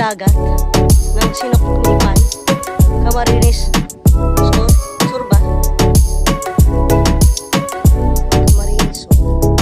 dagat ng Sinakunipan, Camarines Sur, Surba. Camarines Sur.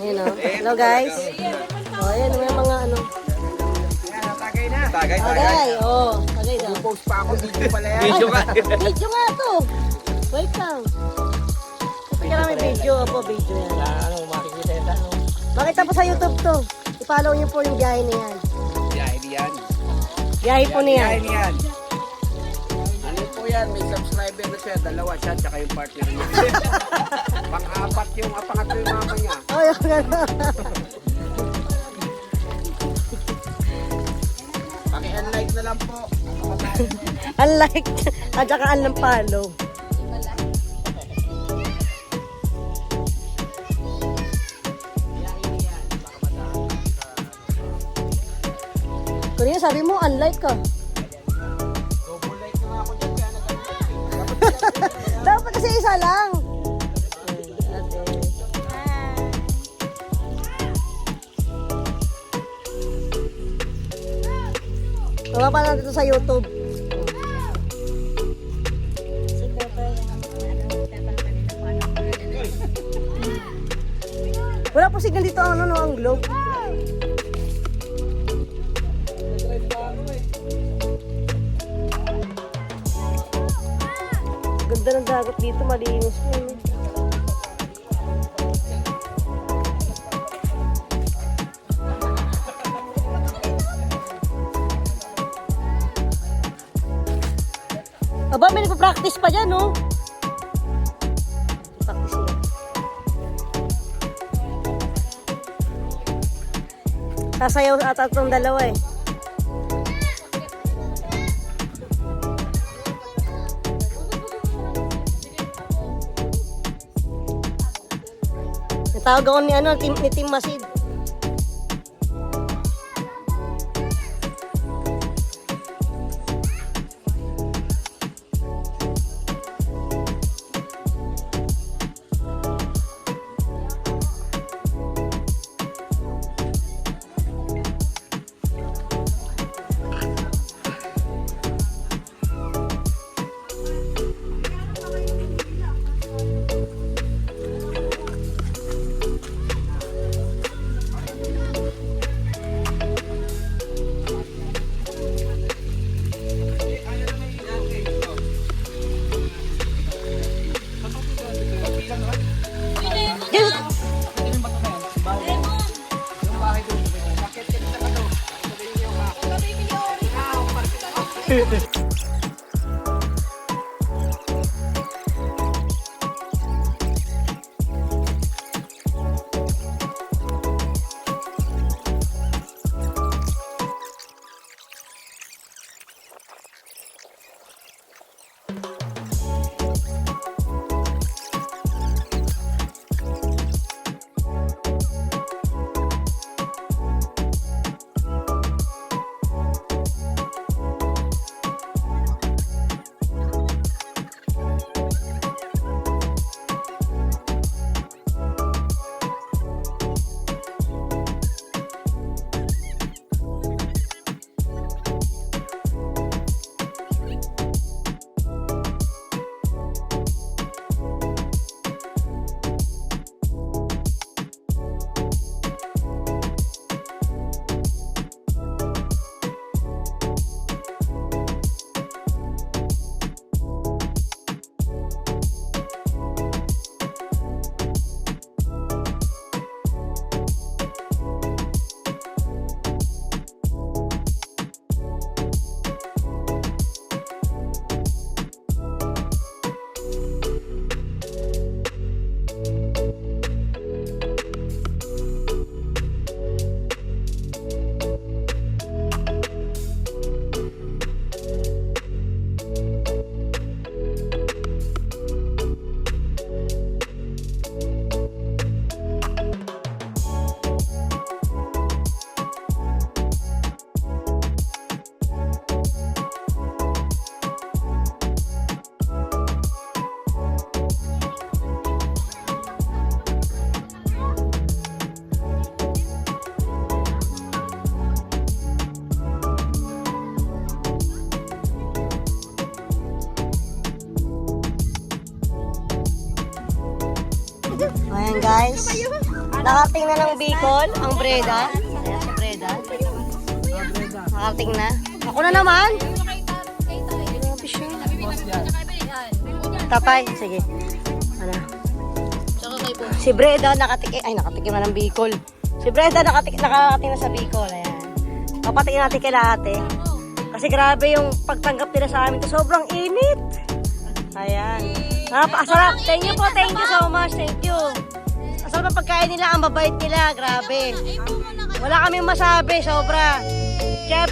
Ayan o. Hello guys. O, ayan may mga ano. Tagay na. Tagay, Tagay. O, tagay daw. Post pa ako, video pala yan. Video ka. Video nga to. Wait lang. Kasi ka namin video. Opo, video yan. Ano, makikita yan. Ano? Makita po sa YouTube to. I-follow niyo po yung biyahe na yan. Biyahe niyan. Biyahe po niya. Biyahe niyan. Ano po yan, may subscriber na siya. Dalawa siya, tsaka yung partner niya. Pang-apat yung, pangatlo yung mama niya. O, yung gano'n. Paki-unlike na lang po. Unlike, at saka unlang follow. Kanina sabi mo, unlike ka. Double like na ako dyan, kaya Dapat kasi isa lang. Gawa pa natin ito sa YouTube. Wala po signal dito ang ano, ang globe. Ganda ng dagat dito, malinis po. Aba, may nagpa-practice pa dyan, no? Practice yan. Sasayaw ata itong dalawa eh. Natawag ako ni, ano, ni Team Masid. Ayan guys. Nakating na ng Bicol, ang Breda. Ayan si Breda. Nakating na. Ako na naman. Tatay, sige. Ano? Si Breda nakatikim na ng Bicol. Si Breda nakatikim na sa Bicol. Ayan. Papatikin natin kay ate. Kasi grabe yung pagtanggap nila sa amin. Sobrang init. Ayan. Asarap. Thank you po. Thank you so much. Thank you. Asarap ang pagkain nila. Ang babait nila. Grabe. Wala kaming masabi. Sobra. Kaya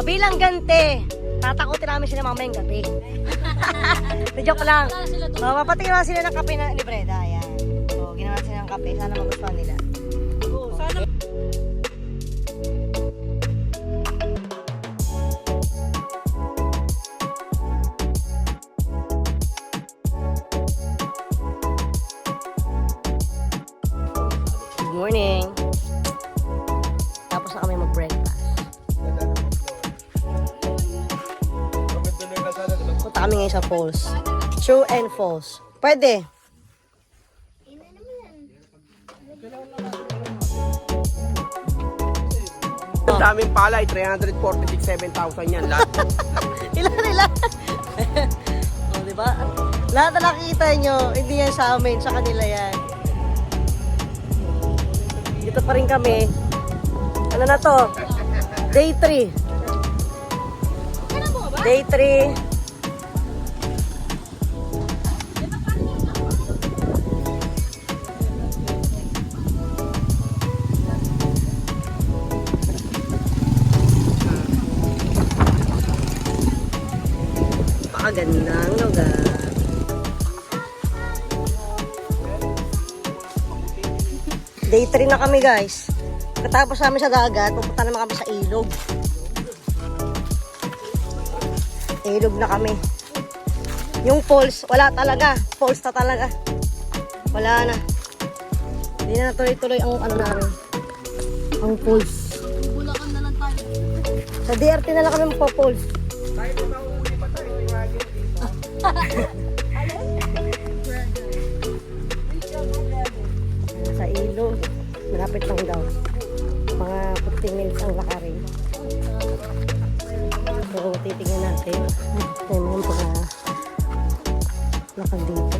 bilang gante, tatakutin namin sila mamayang gabi. Joke lang. Papatikin naman sila ng kape na ni Breda. Ayan. Ginawa sila ng kape. Sana magustuhan nila. Sana. Good morning. Tapos na kami mag-breakfast. Punta kami ngayon sa falls. True and false. Pwede. Ang daming palay, 347,000 yan lahat. Ilan? O, diba? Lahat na nakikita nyo, hindi yan sa amin, sa kanila yan. Dito pa rin kami. Ano na to? Day 3. Day 3. Gandang lugar. Day 3 na kami guys. Pagkatapos namin sa dagat, pupunta naman kami sa ilog. Ilog na kami. Yung falls, wala talaga. Falls na talaga. Wala na. Hindi na tuloy-tuloy ang ano namin. Ang falls. Bulacan na lang tayo. Sa DRT na lang kami magpo-falls. Sa ilog, malapit lang daw. Mga 15 minutes ang lakarin. So, titignan natin. Ito yung mga lakad dito.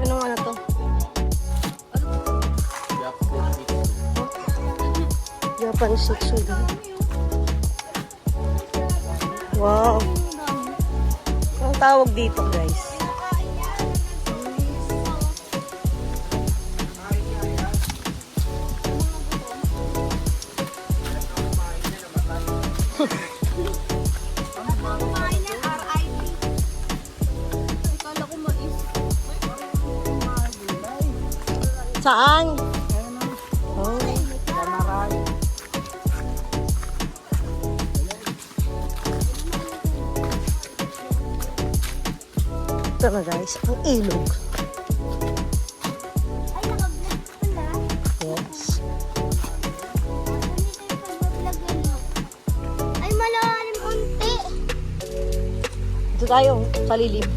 Anong ano to? Japan Shih Tzu. Wow. Ang tawag dito guys. Saan? Oh. Ito na guys, ang ilog. Yes. Ay, malalim unti. Ito tayo, sa lilim.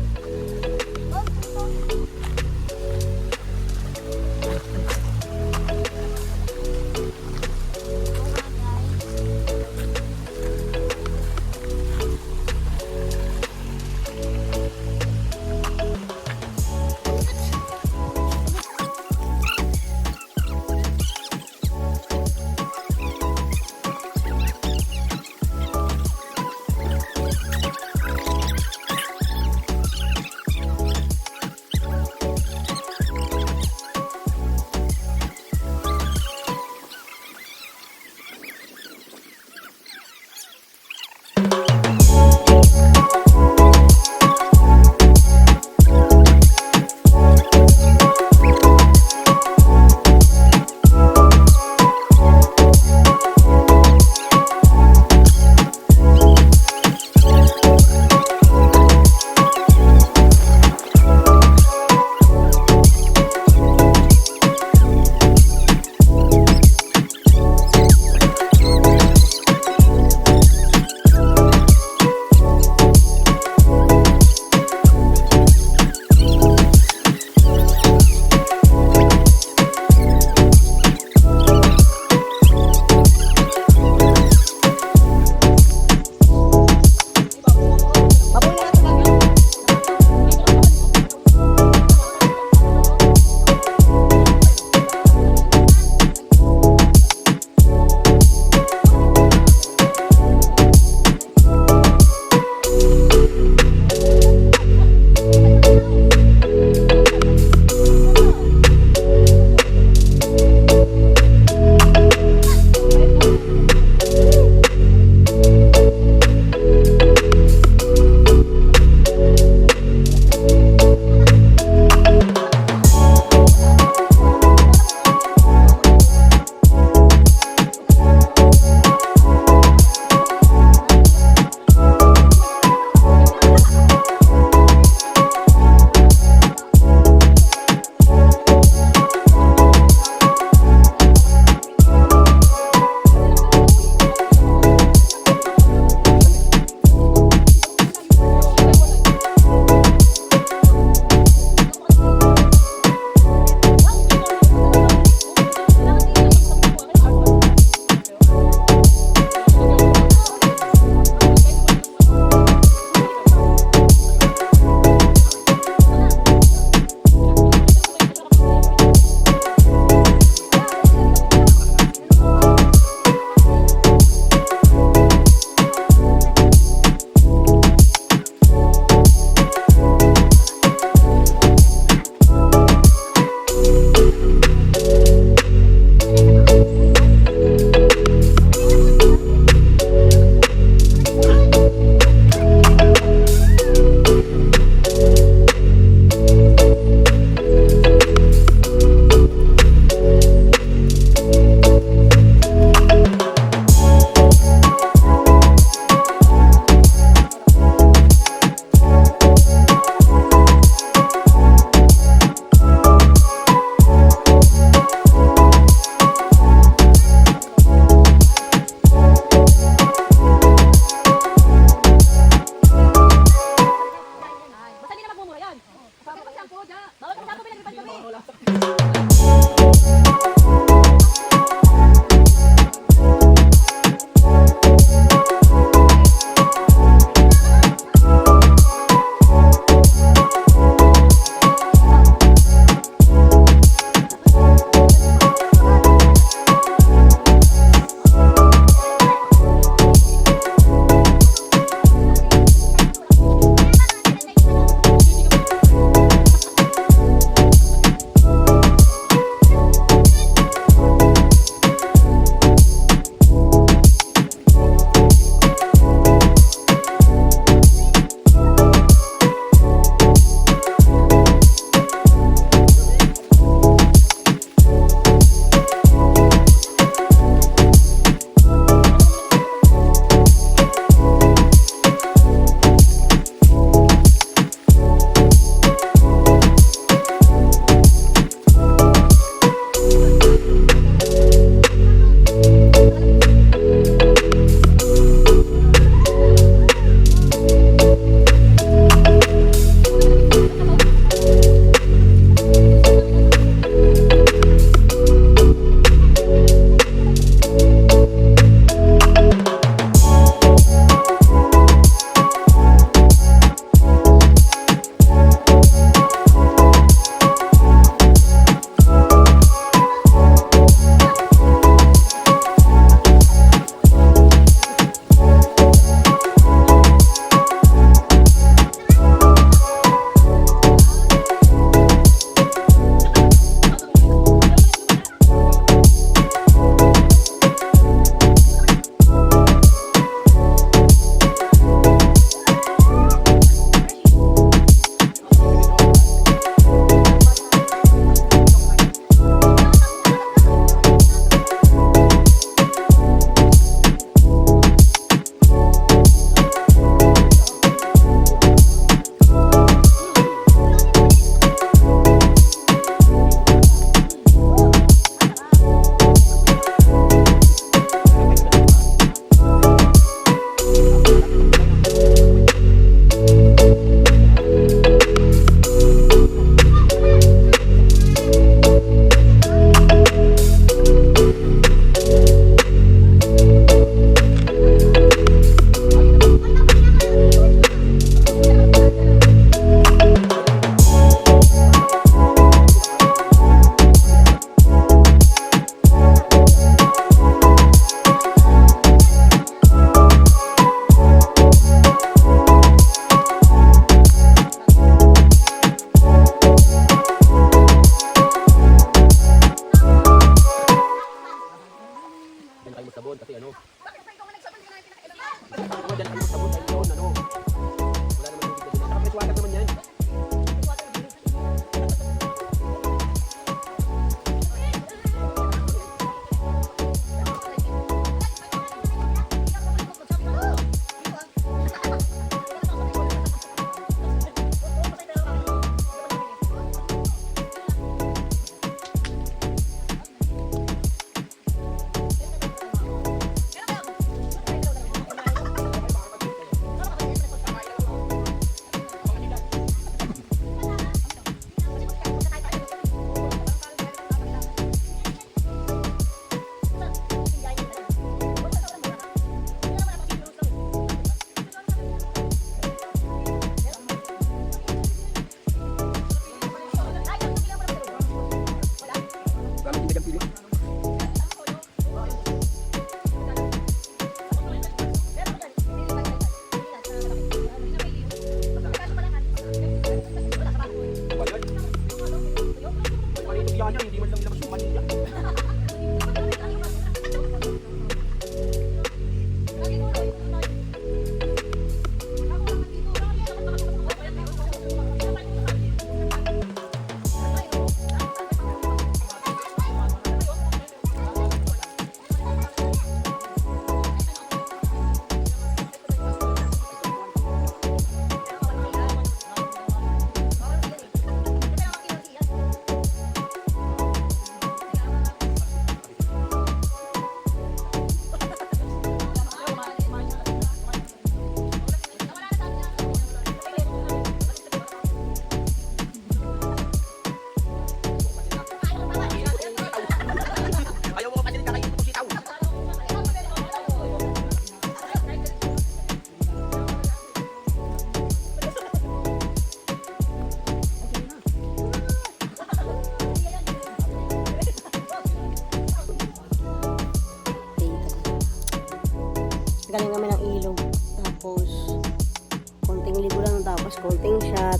Tapos konting shot.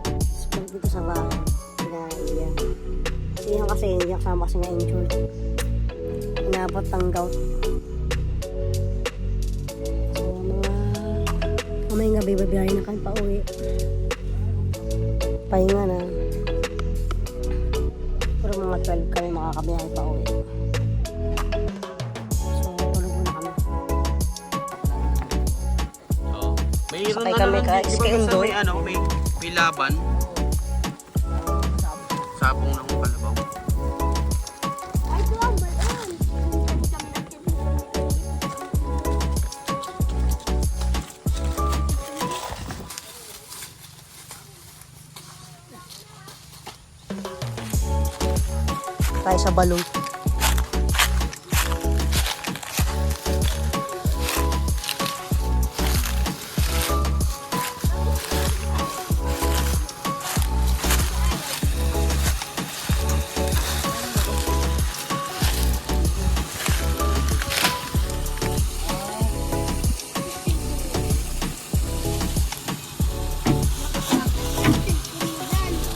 Tapos pag dito sa bahay. Yan. Yan kasi, hindi kasama kasi nga injured. Inabot ng gout. So, mamay nga bibabiyahin na kami pa uwi. Pahinga na. Pero mga 12 kami makakabiyahe pa uwi. So, tulog na kami. Mayroon Sakay na kami naman ka- dito. iska Minsan indoor. may ano, may laban. Sabong ng kalabaw. Ay, ito ang balon. Tayo sa balon.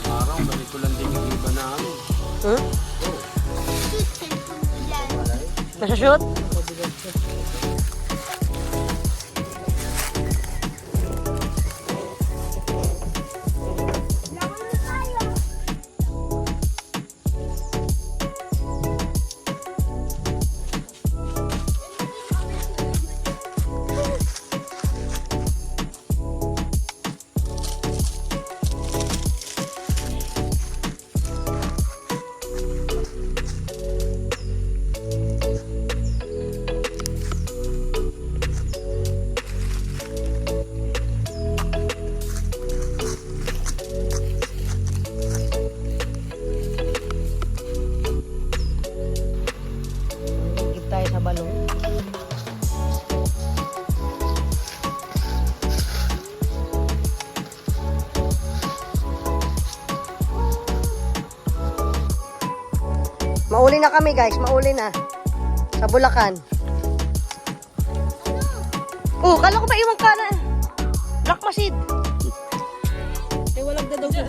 Araw, ganito lang din yung iba na ano. Hmm? Cellphone mo dyan. Nasa-shoot? Laban na tayo. Higit tayo sa balon. Mauli na kami guys, mauli na. Sa Bulacan. Oh, kala ko ba iwan ka na? Black Masid. Eh, walang daw sa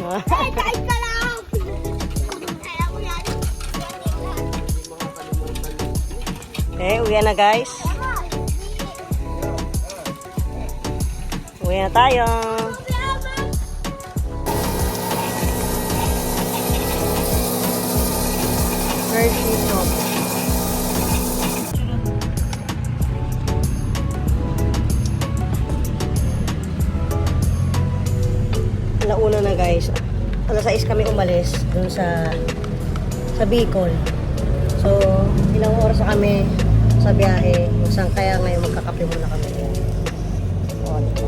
Ay, kahit ka lang. Kaya ko yan. Okay, uwi na guys. Uwi na tayo. Hershey Top. Alauna na guys. Alas 6 kami umalis dun sa Bicol. So, ilang oras na kami sa biyahe. Kung saan kaya ngayon magkakape muna kami. O, diba?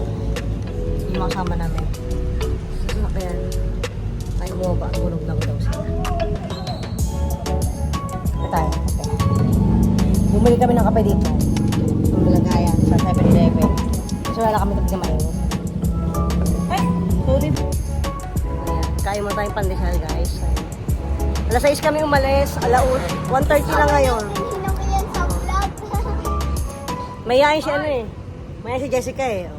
Yung mga kasama namin. So, kaya ay bumaba. Gulog lang daw sila. Ito tayo. Okay. Bumili kami ng kape dito. Yung bilagayan sa 7-Eleven. Kasi wala kami tapos na mainit. Ay! Sorry. Ayan. Kain mo tayong pandesal guys. Alas 6 kami umalis. 1:30 lang ngayon. Hinong iyan sa vlog. Mayayain si ano eh. Mayayain si Jessica eh. Oh.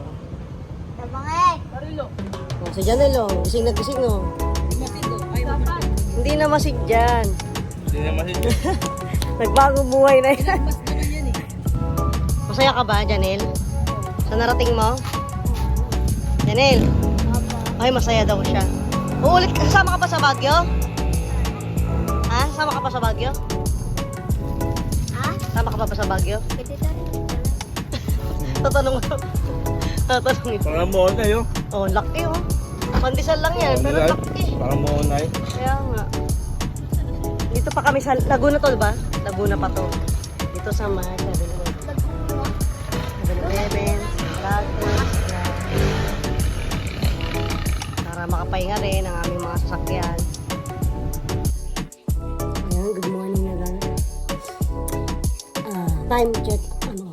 Tabang eh. Oh, si Janel oh. Gising na gising oh. Hindi na masid dyan. Hindi naman yun. Nagbagong buhay na yan. Masaya ka ba, Janel? Sa narating mo? Janel? Ay, masaya daw siya. Uulit ka. Kasama ka pa sa Baguio? Ha? Sama ka pa sa Baguio? Ha? Sama ka pa sa Baguio? Pwede na rin. Tatanong mo. Tatanong ito. Parang mo na yun. Oh, laki oh. Pandesal lang yan, pero laki. Parang mo na yun. Kaya nga. Dito pa kami sa Laguna to, ba? Laguna pa to. Dito sa mga 7-Eleven, Cactus, para makapahinga rin ang aming mga sasakyan. Ayan, good morning na lang. Time check, ano?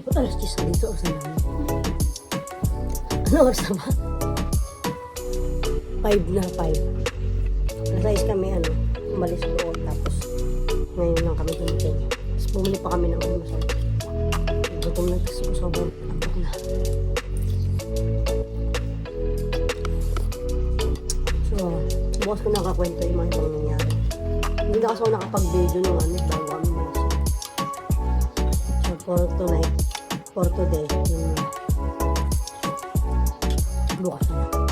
Ba't alas 10 dito o sa namin? Ano oras na ba? 5 na, 5. Alas 6 kami, umalis doon. Tapos, ngayon lang kami dumating. Tapos, bumili pa kami ng umusal. Gutom na, tapos sobrang antok na. So, bukas ko nakakwento yung mga ibang nangyari. Hindi na kasi ako nakapag-video nung bago kami umalis. So, for tonight, for today, bukas na.